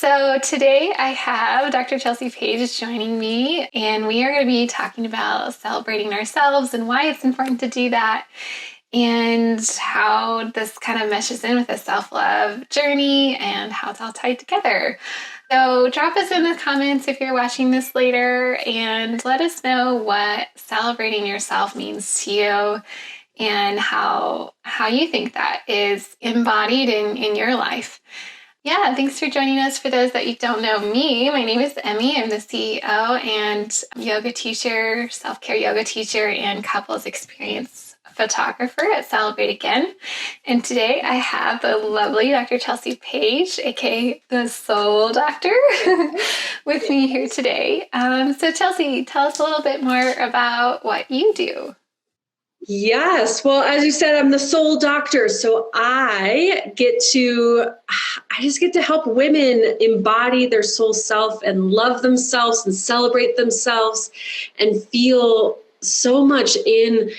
So today I have Dr. Chelsea Page joining me, and we are going to be talking about celebrating ourselves and why it's important to do that, and how this kind of meshes in with a self-love journey and how it's all tied together. So drop us in the comments if you're watching this later and let us know what celebrating yourself means to you and how you think that is embodied in your life. Yeah, thanks for joining us. For those that you don't know me, my name is Emmy. I'm the CEO and yoga teacher, self-care yoga teacher, and couples experience photographer at Celebrate Again. And today I have the lovely Dr. Chelsea Page, aka the Soul Doctor, with me here today. So Chelsea, tell us a little bit more about what you do. Yes. Well, as you said, I'm the soul doctor. So I just get to help women embody their soul self and love themselves and celebrate themselves and feel so much in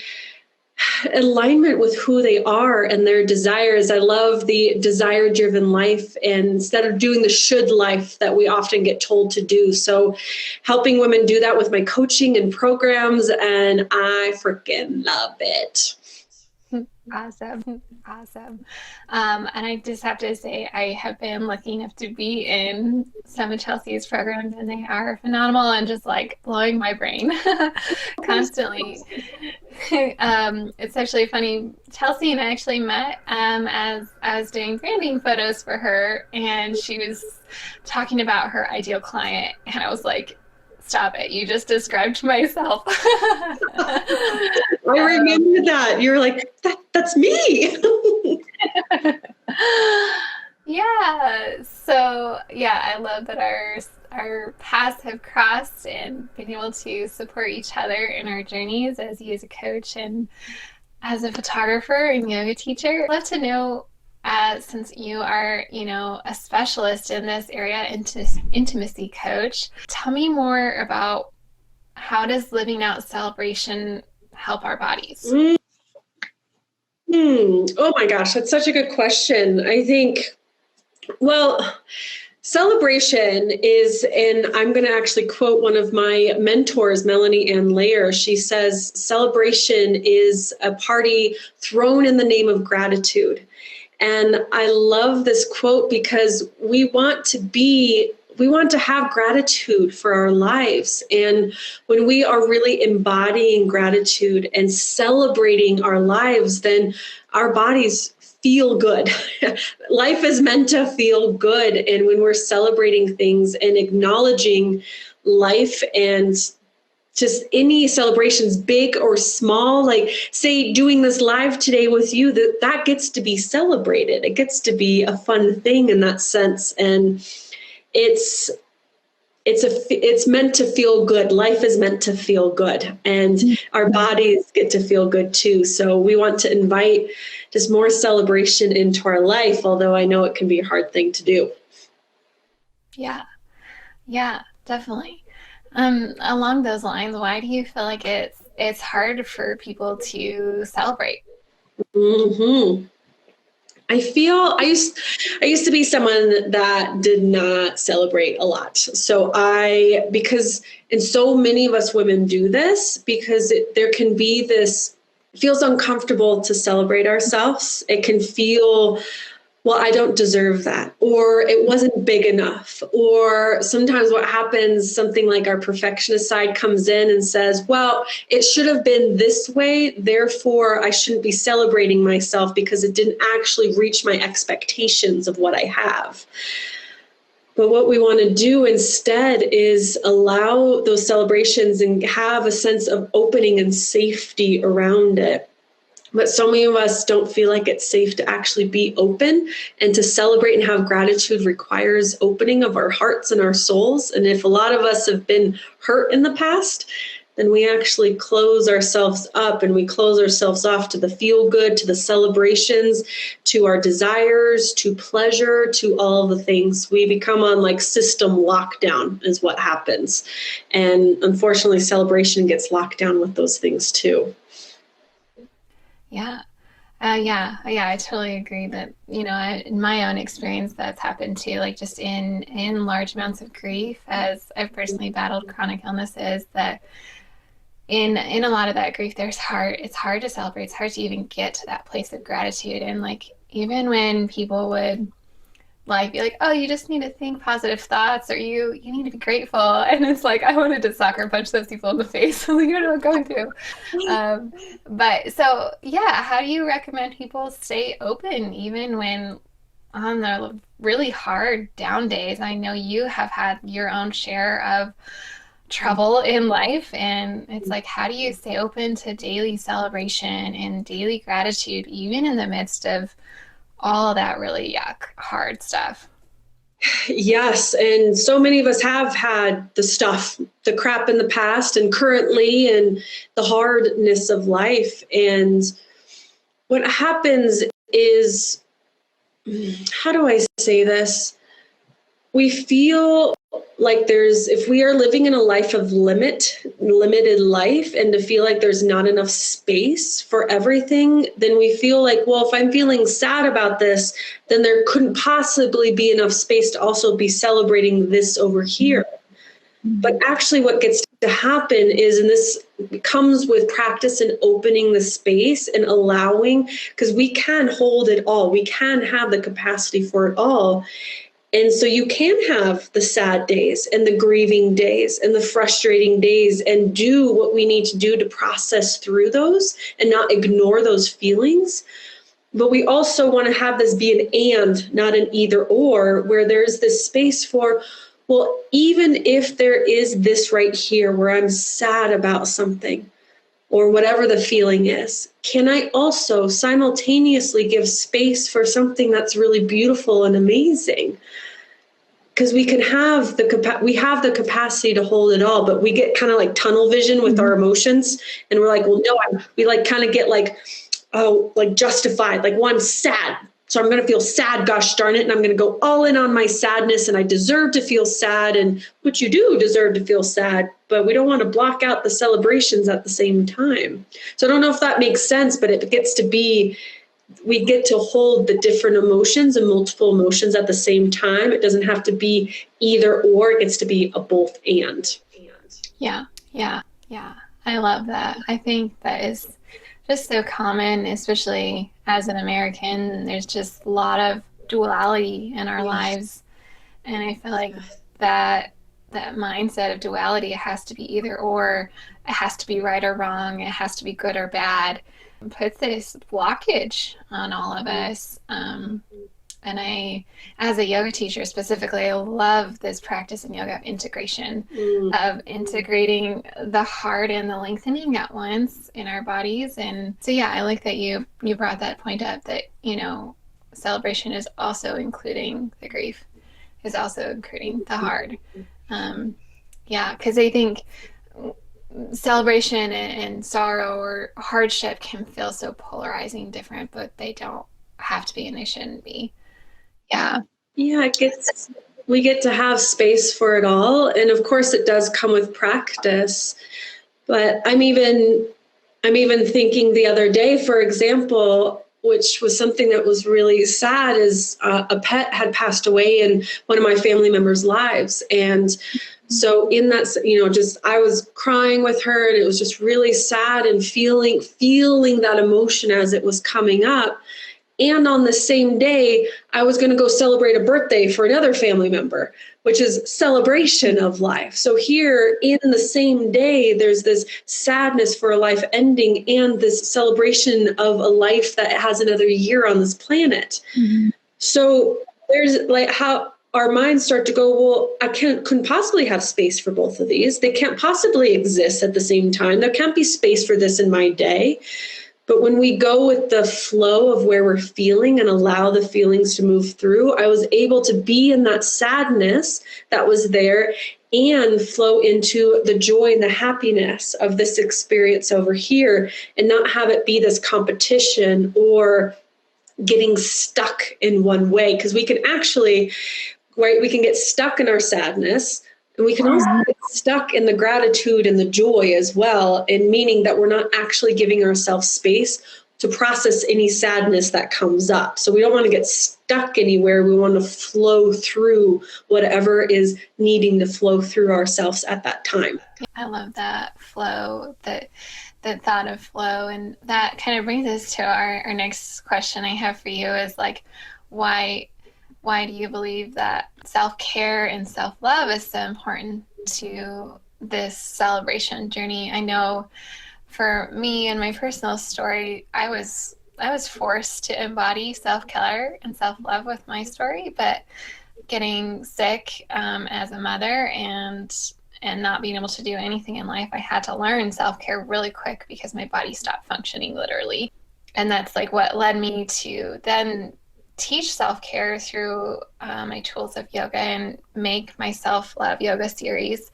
alignment with who they are and their desires. I love the desire-driven life, and instead of doing the should life that we often get told to do. So helping women do that with my coaching and programs, and I freaking love it. Awesome. And I just have to say, I have been lucky enough to be in some of Chelsea's programs, and they are phenomenal and just like blowing my brain constantly. It's actually funny. Chelsea and I actually met as I was doing branding photos for her, and she was talking about her ideal client, and I was like, stop it. You just described myself. I remember that. You're like, that's me. Yeah. So yeah, I love that our paths have crossed and been able to support each other in our journeys as you as a coach and as a photographer and yoga teacher. I'd love to know, since you are, a specialist in this area, intimacy coach, tell me more about how does living out celebration help our bodies? Oh my gosh, that's such a good question. I think, well, celebration is, and I'm going to actually quote one of my mentors, Melanie Ann Layer. She says, celebration is a party thrown in the name of gratitude. And I love this quote because we want to have gratitude for our lives. And when we are really embodying gratitude and celebrating our lives, then our bodies feel good. Life is meant to feel good. And when we're celebrating things and acknowledging life and just any celebrations, big or small, like say doing this live today with you, that gets to be celebrated. It gets to be a fun thing in that sense. And it's meant to feel good. Life is meant to feel good, and our bodies get to feel good too. So we want to invite just more celebration into our life, although I know it can be a hard thing to do. Yeah, definitely. Along those lines, why do you feel like it's hard for people to celebrate? Mm-hmm. I used to be someone that did not celebrate a lot. So because, and so many of us women do this because there can be this, it feels uncomfortable to celebrate ourselves. It can feel, well, I don't deserve that, or it wasn't big enough. Or sometimes what happens, something like our perfectionist side comes in and says, well, it should have been this way, therefore I shouldn't be celebrating myself because it didn't actually reach my expectations of what I have. But what we want to do instead is allow those celebrations and have a sense of opening and safety around it. But so many of us don't feel like it's safe to actually be open, and to celebrate and have gratitude requires opening of our hearts and our souls. And if a lot of us have been hurt in the past, then we actually close ourselves up and we close ourselves off to the feel good, to the celebrations, to our desires, to pleasure, to all the things. We become on like system lockdown is what happens. And unfortunately, celebration gets locked down with those things too. Yeah. Yeah, I totally agree that, in my own experience, that's happened too. Like just in large amounts of grief, as I've personally battled chronic illnesses, that in a lot of that grief, it's hard to celebrate. It's hard to even get to that place of gratitude. And like even when people would like be like, oh, you just need to think positive thoughts, or you need to be grateful, and it's like I wanted to sucker punch those people in the face. Like, you know what I'm going through. Um, but so yeah, how do you recommend people stay open even when on the really hard down days? I know you have had your own share of trouble in life, and it's like how do you stay open to daily celebration and daily gratitude even in the midst of all of that really hard stuff? Yes, and so many of us have had the stuff, the crap in the past and currently, and the hardness of life. And what happens is, how do I say this? We feel like if we are living in a life of limited life, and to feel like there's not enough space for everything, then we feel like, well, if I'm feeling sad about this, then there couldn't possibly be enough space to also be celebrating this over here. But actually what gets to happen is, and this comes with practice and opening the space and allowing, because we can hold it all. We can have the capacity for it all. And so you can have the sad days and the grieving days and the frustrating days and do what we need to do to process through those and not ignore those feelings. But we also want to have this be an and, not an either or, where there's this space for, well, even if there is this right here where I'm sad about something or whatever the feeling is, can I also simultaneously give space for something that's really beautiful and amazing? Because we can have we have the capacity to hold it all, but we get kind of like tunnel vision with our emotions, and we're like, well, no, we like kind of get like, oh, like justified, like, well, I'm sad, so I'm going to feel sad, gosh darn it, and I'm going to go all in on my sadness, and I deserve to feel sad, and what you do deserve to feel sad, but we don't want to block out the celebrations at the same time. So I don't know if that makes sense, but it gets to be, we get to hold the different emotions and multiple emotions at the same time. It doesn't have to be either or, it gets to be a both and. Yeah, I love that. I think that is just so common, especially as an American. There's just a lot of duality in our lives, and I feel like that mindset of duality, it has to be either or, it has to be right or wrong, it has to be good or bad, puts this blockage on all of us. And I, as a yoga teacher specifically, I love this practice in yoga of integration, of integrating the hard and the lengthening at once in our bodies. And so, yeah, I like that you brought that point up, that, celebration is also including the grief, is also including the hard. Yeah, because I think celebration and sorrow or hardship can feel so polarizing different, but they don't have to be, and they shouldn't be. Yeah. Yeah, we get to have space for it all. And of course it does come with practice. But I'm even thinking the other day, for example, which was something that was really sad, is a pet had passed away in one of my family members' lives. And so in that, just I was crying with her, and it was just really sad, and feeling that emotion as it was coming up. And on the same day, I was going to go celebrate a birthday for another family member, which is celebration of life. So here in the same day, there's this sadness for a life ending and this celebration of a life that has another year on this planet. Mm-hmm. So there's like how our minds start to go, well, I couldn't possibly have space for both of these. They can't possibly exist at the same time. There can't be space for this in my day. But when we go with the flow of where we're feeling and allow the feelings to move through, I was able to be in that sadness that was there and flow into the joy and the happiness of this experience over here, and not have it be this competition or getting stuck in one way. Because we can actually, right, we can get stuck in our sadness. And we can also get stuck in the gratitude and the joy as well, in meaning that we're not actually giving ourselves space to process any sadness that comes up. So we don't want to get stuck anywhere. We want to flow through whatever is needing to flow through ourselves at that time. I love that flow, that thought of flow. And that kind of brings us to our next question I have for you is like, why do you believe that self-care and self-love is so important to this celebration journey? I know for me and my personal story, I was forced to embody self-care and self-love with my story, but getting sick as a mother and not being able to do anything in life, I had to learn self-care really quick because my body stopped functioning literally. And that's like what led me to then teach self-care through my tools of yoga and make my self-love yoga series.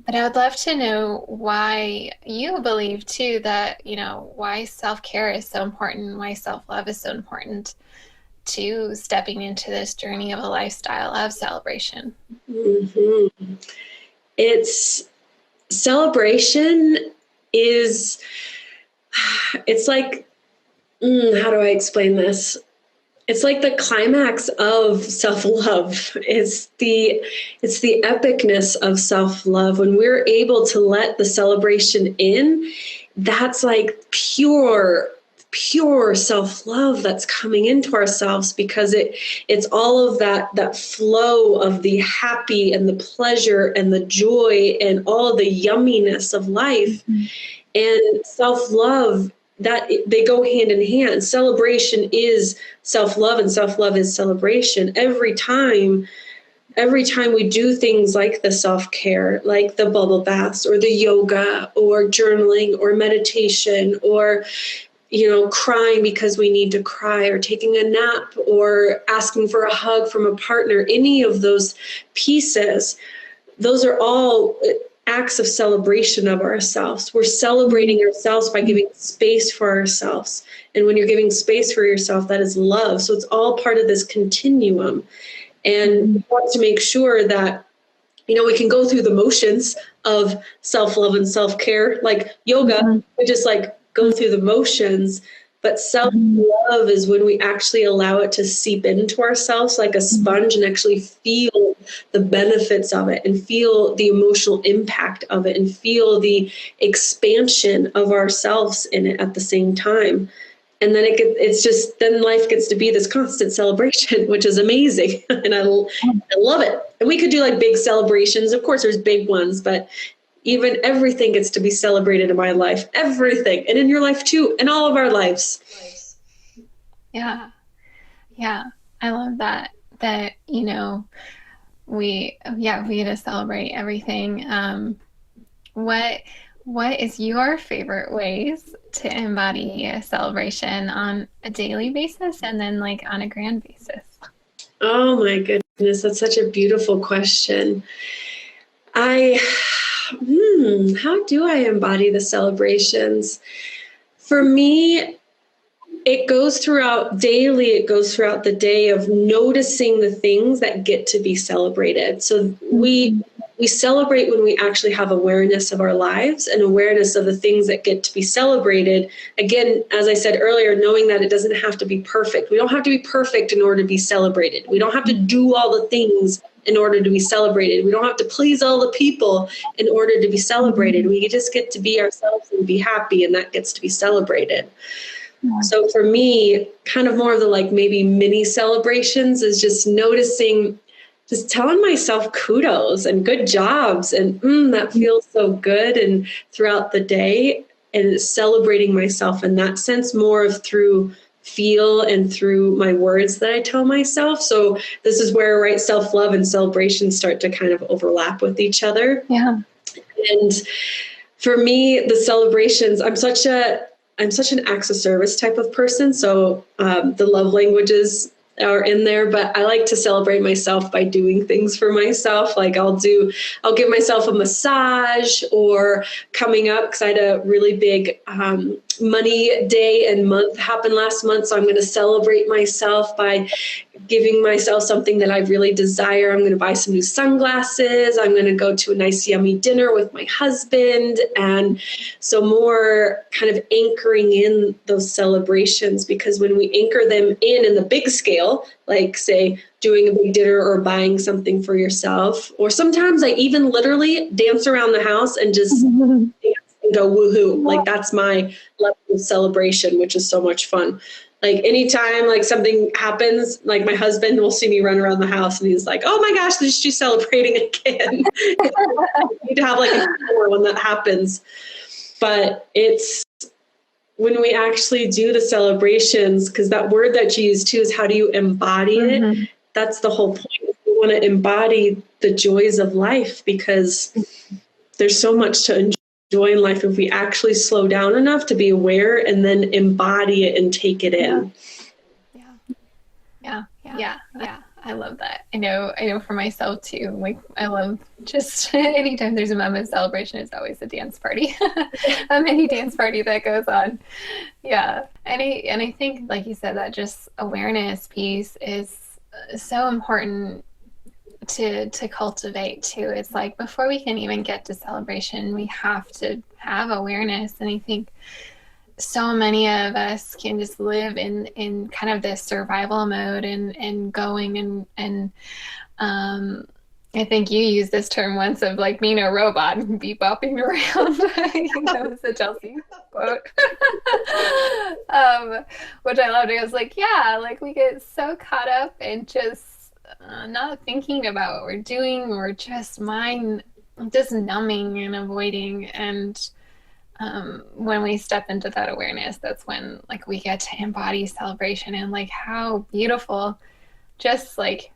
But I would love to know why you believe too that, why self-care is so important, why self-love is so important to stepping into this journey of a lifestyle of celebration. Mm-hmm. It's celebration is, it's like, how do I explain this? It's like the climax of self-love. It's the epicness of self-love. When we're able to let the celebration in, that's like pure self-love that's coming into ourselves, because it's all of that flow of the happy and the pleasure and the joy and all the yumminess of life. Mm-hmm. And self-love, that they go hand in hand. Celebration is self-love and self-love is celebration. Every time we do things like the self-care, like the bubble baths or the yoga or journaling or meditation or crying because we need to cry, or taking a nap, or asking for a hug from a partner, any of those pieces, those are all acts of celebration of ourselves. We're celebrating ourselves by giving space for ourselves. And when you're giving space for yourself, that is love. So it's all part of this continuum. And we want to make sure that, we can go through the motions of self-love and self-care, like yoga, we just like go through the motions. But self-love is when we actually allow it to seep into ourselves like a sponge and actually feel the benefits of it and feel the emotional impact of it and feel the expansion of ourselves in it at the same time. And then then life gets to be this constant celebration, which is amazing. And I love it. And we could do like big celebrations. Of course, there's big ones, but even everything gets to be celebrated in my life, everything, and in your life too, in all of our lives. Yeah. I love that we get to celebrate everything. What is your favorite ways to embody a celebration on a daily basis and then like on a grand basis? Oh my goodness, that's such a beautiful question. How do I embody the celebrations? For me, it goes throughout the day of noticing the things that get to be celebrated. So we celebrate when we actually have awareness of our lives and awareness of the things that get to be celebrated. Again, as I said earlier, knowing that it doesn't have to be perfect. We don't have to be perfect in order to be celebrated. We don't have to do all the things in order to be celebrated. We don't have to please all the people in order to be celebrated. We just get to be ourselves and be happy, and that gets to be celebrated. Yeah. So for me, kind of more of the like maybe mini celebrations is just noticing, just telling myself kudos and good jobs and that feels so good, and throughout the day, and celebrating myself in that sense more of through feel and through my words that I tell myself. So this is where self-love and celebration start to kind of overlap with each other. Yeah. And for me, the celebrations, I'm such an acts of service type of person. So the love languages are in there, but I like to celebrate myself by doing things for myself. Like I'll give myself a massage, or coming up, because I had a really big money day and month happen last month. So I'm going to celebrate myself by giving myself something that I really desire. I'm going to buy some new sunglasses. I'm going to go to a nice, yummy dinner with my husband. And so more kind of anchoring in those celebrations, because when we anchor them in the big scale, like say doing a big dinner or buying something for yourself, or sometimes I even literally dance around the house and just dance and go woohoo. Like that's my level of celebration, which is so much fun. Like anytime like something happens, like my husband will see me run around the house and he's like, oh my gosh, she's celebrating again. You need to have like a score when that happens. But it's when we actually do the celebrations, because that word that you use too is how do you embody it? That's the whole point. We want to embody the joys of life, because there's so much to enjoy in life if we actually slow down enough to be aware and then embody it and take it in. Yeah. I love that. I know for myself too. Like I love just anytime there's a moment of celebration, it's always a dance party, a mini dance party that goes on. Yeah, and I think, like you said, that just awareness piece is so important to cultivate too. It's like before we can even get to celebration, we have to have awareness. And I think so many of us can just live in kind of this survival mode and going and I think you used this term once of like being a robot and be bopping around. I think that was a Chelsea quote. Which I loved. It was like, yeah, like we get so caught up in just not thinking about what we're doing, or just just numbing and avoiding. And when we step into that awareness, that's when like we get to embody celebration, and like how beautiful just like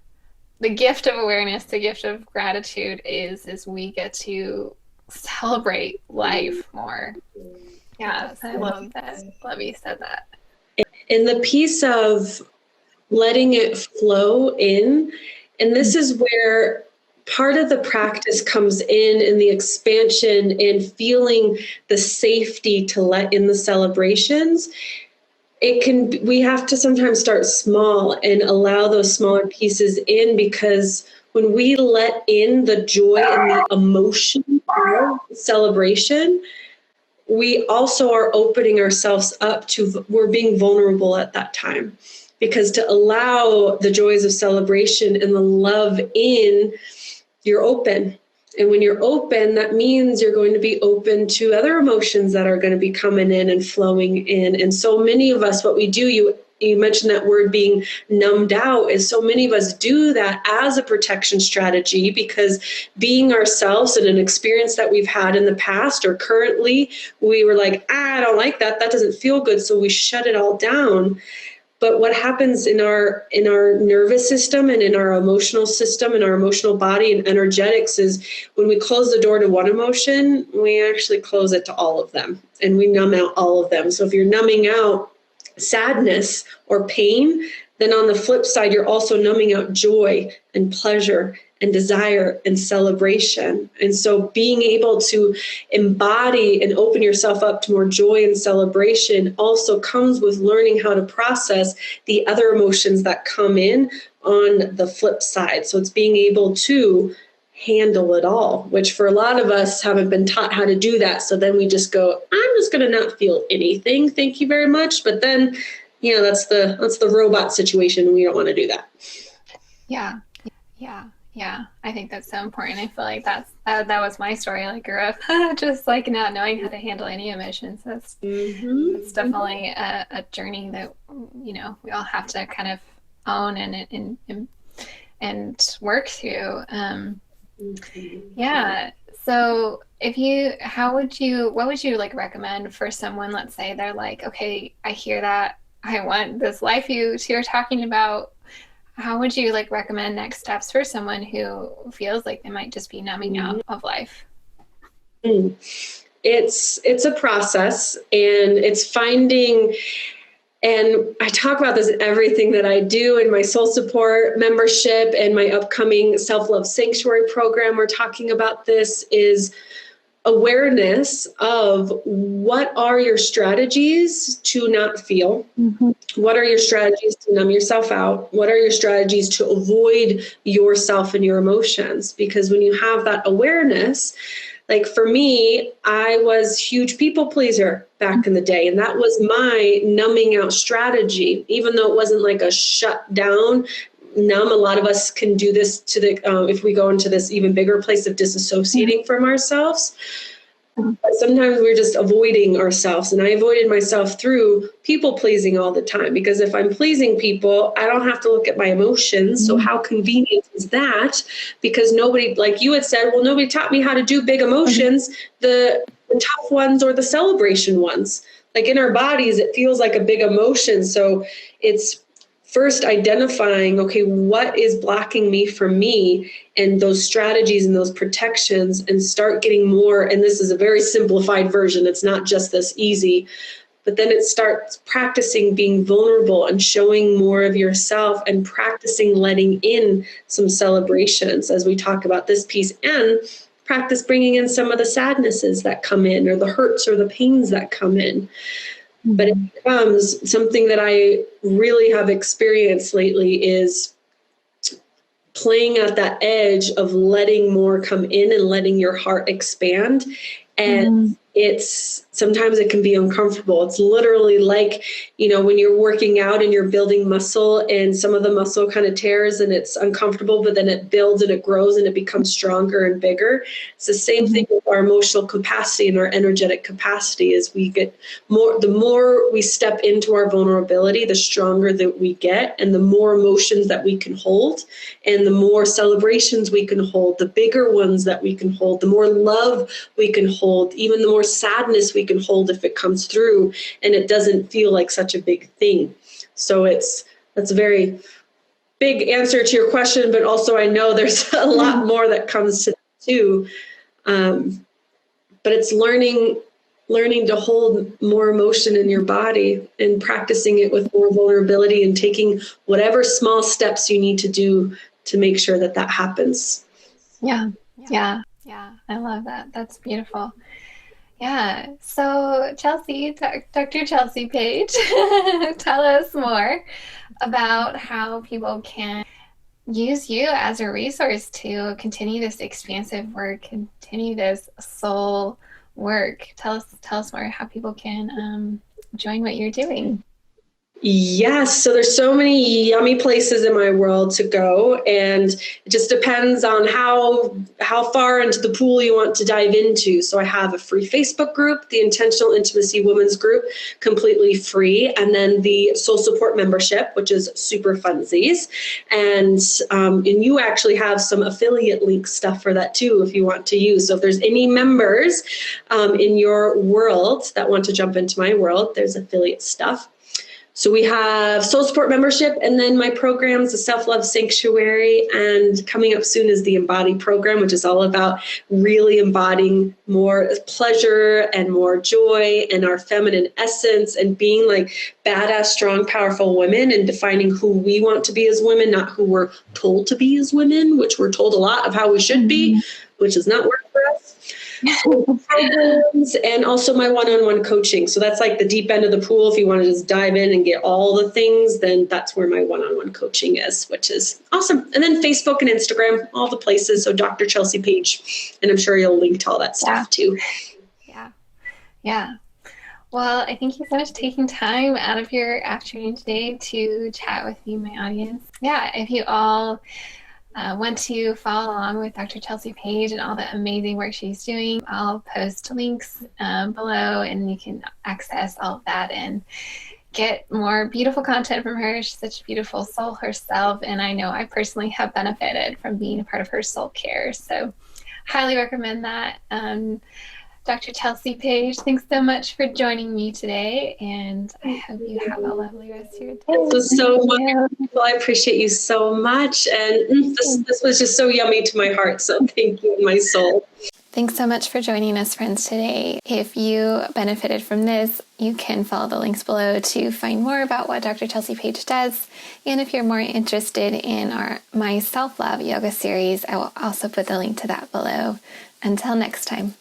the gift of awareness, the gift of gratitude is we get to celebrate life more. Yeah, I love that. Love you said that. And the piece of letting it flow in, and this is where part of the practice comes in the expansion and feeling the safety to let in the celebrations. We have to sometimes start small and allow those smaller pieces in, because when we let in the joy and the emotion of celebration, we also are opening ourselves up to, we're being vulnerable at that time. Because to allow the joys of celebration and the love in, you're open. And when you're open, that means you're going to be open to other emotions that are going to be coming in and flowing in. And so many of us, what we do, you mentioned that word being numbed out, is so many of us do that as a protection strategy, because being ourselves in an experience that we've had in the past or currently, we were like, I don't like that. That doesn't feel good. So we shut it all down. But what happens in our nervous system and in our emotional system and our emotional body and energetics is when we close the door to one emotion, we actually close it to all of them, and we numb out all of them. So if you're numbing out sadness or pain, then on the flip side, you're also numbing out joy and pleasure and desire and celebration. And so being able to embody and open yourself up to more joy and celebration also comes with learning how to process the other emotions that come in on the flip side. So it's being able to handle it all, which for a lot of us haven't been taught how to do that. So then we just go, I'm just going to not feel anything. Thank you very much. But then, that's the robot situation. We don't want to do that. Yeah. I think that's so important. I feel like that was my story. I grew up just like not knowing how to handle any emotions. That's definitely a journey that, we all have to kind of own and work through. Yeah. So what would you like recommend for someone, let's say they're like, okay, I hear that, I want this life you're talking about. How would you like recommend next steps for someone who feels like they might just be numbing out of life? It's a process, and it's finding, and I talk about this in everything that I do in my soul support membership and my upcoming self-love sanctuary program. We're talking about this is awareness of what are your strategies to not feel? Mm-hmm. What are your strategies to numb yourself out? What are your strategies to avoid yourself and your emotions? Because when you have that awareness, like for me, I was a huge people pleaser back in the day, and that was my numbing out strategy, even though it wasn't like a shut down numb. A lot of us can do this to the if we go into this even bigger place of disassociating from ourselves. But sometimes we're just avoiding ourselves, and I avoided myself through people pleasing all the time, because if I'm pleasing people, I don't have to look at my emotions. So how convenient is that? Because nobody, like you had said, well, nobody taught me how to do big emotions, the tough ones or the celebration ones. Like in our bodies, it feels like a big emotion. So it's first identifying, okay, what is blocking me from me, and those strategies and those protections, and start getting more. And this is a very simplified version. It's not just this easy, but then it starts practicing being vulnerable and showing more of yourself, and practicing letting in some celebrations as we talk about this piece, and practice bringing in some of the sadnesses that come in, or the hurts or the pains that come in. But it becomes something that I really have experienced lately is playing at that edge of letting more come in and letting your heart expand. And it's sometimes it can be uncomfortable. It's literally like, when you're working out and you're building muscle, and some of the muscle kind of tears and it's uncomfortable, but then it builds and it grows and it becomes stronger and bigger. It's the same thing with our emotional capacity and our energetic capacity. As we get more, the more we step into our vulnerability, the stronger that we get, and the more emotions that we can hold, and the more celebrations we can hold, the bigger ones that we can hold, the more love we can hold, even the more sadness we can hold if it comes through and it doesn't feel like such a big thing. So that's a very big answer to your question, but also I know there's a lot more that comes to that too. But it's learning to hold more emotion in your body, and practicing it with more vulnerability, and taking whatever small steps you need to do to make sure that happens. Yeah. I love that. That's beautiful. Yeah. So Chelsea, Dr. Chelsea Page, tell us more about how people can use you as a resource to continue this expansive work, continue this soul work. Tell us more how people can join what you're doing. Yes. So there's so many yummy places in my world to go, and it just depends on how far into the pool you want to dive into. So I have a free Facebook group, the Intentional Intimacy Women's Group, completely free, and then the Soul Support membership, which is super funsies. And you actually have some affiliate link stuff for that too, if you want to use. So if there's any members in your world that want to jump into my world, there's affiliate stuff. So we have Soul Support membership, and then my programs, the Self-Love Sanctuary, and coming up soon is the Embody program, which is all about really embodying more pleasure and more joy and our feminine essence, and being like badass, strong, powerful women, and defining who we want to be as women, not who we're told to be as women, which we're told a lot of how we should be, which is not work for us. Programs, and also my one-on-one coaching. So that's like the deep end of the pool. If you want to just dive in and get all the things, then that's where my one-on-one coaching is, which is awesome. And then Facebook and Instagram, all the places. So Dr. Chelsea Page, and I'm sure you'll link to all that stuff too. Yeah. Well, I thank you so much for taking time out of your afternoon today to chat with me, my audience. Yeah, if you all want to follow along with Dr. Chelsea Page and all the amazing work she's doing, I'll post links below, and you can access all of that and get more beautiful content from her. She's such a beautiful soul herself, and I know I personally have benefited from being a part of her soul care. So highly recommend that. Dr. Chelsea Page, thanks so much for joining me today, and I hope you have a lovely rest of your day. This was so wonderful. I appreciate you so much, and this was just so yummy to my heart, so thank you, my soul. Thanks so much for joining us, friends, today. If you benefited from this, you can follow the links below to find more about what Dr. Chelsea Page does. And if you're more interested in my Self-Love yoga series, I will also put the link to that below. Until next time.